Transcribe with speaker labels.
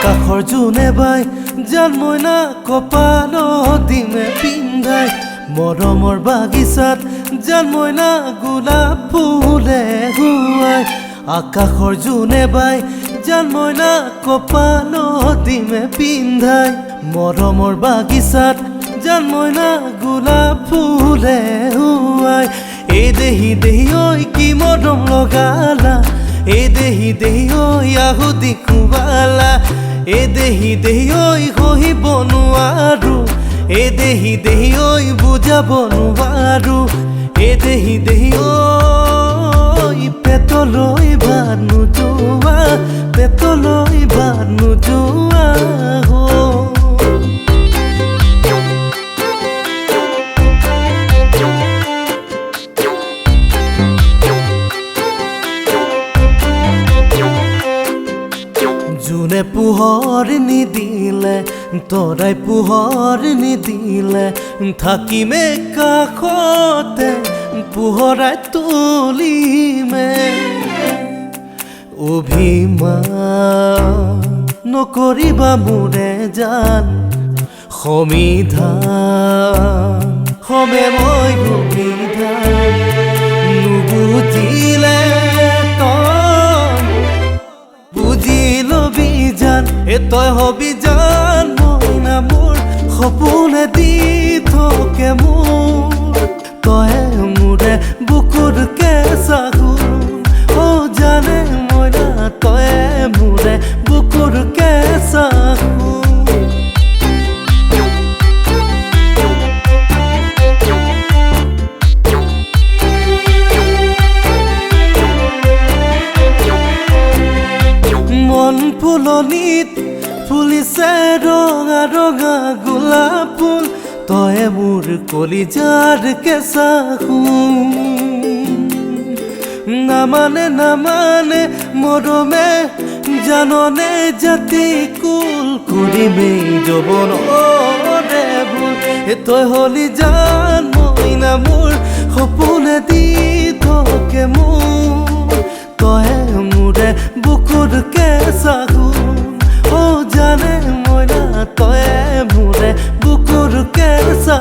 Speaker 1: আকাশৰ জোনে বাই জান মইনা কপালত দিমে পিন্ধাই মৰমৰ বাগিচাত জান মইনা গোলাপ ফুলে হুৱাই আকাশৰ জোনে বাই জান মইনা কপালত দিমে পিন্ধাই মৰমৰ বাগিচাত জান মইনা গোলাপ ফুলে হুৱাই এই দেহি দেহি ঐ কি মৰম লগালা এই দেহি দেহি ঐ আহুতি খুৱালা এই দেহি দেহি ঐ সহিব নোৱাৰো এই দেহি দেহি ঐ বুজাব নোৱাৰো এই দেহি দেহি ঐ পেটলৈ ভাত নোযোৱা পেটলৈ ভাত নোযোৱা জোনে পোহৰ নিদিলে তৰাই পোহৰ নিদিলে থাকিমে কাষতে পোহৰাই তুলিমে অভিমান নকৰিবা মোৰে জান সমিধান সবে মই সমিধান নুবুজিলে বুজি লবি জান তই হবি জান মইনা মোৰ সপোনে দি থাকে মোৰ তই মোৰে বুকুৰ কেঁচা অ জানে মইনা তই মোৰে বুকুৰ কেঁচা মন ফুলনিত ফুলিছে ৰঙা ৰঙা গোলাপ ফুল তই মোৰ কলিজাৰ কেঁচা নামানে নামানে মৰমে জাননে জাতি কুল কৰিমে যৌৱনৰে ভুল তই হলি জান মইনা মোৰ সপোনে দি থাকে মোৰ তই মোৰে বুকুৰ কেঁচা অ জানে মইনা তই মোৰে বুকুৰ কেঁচা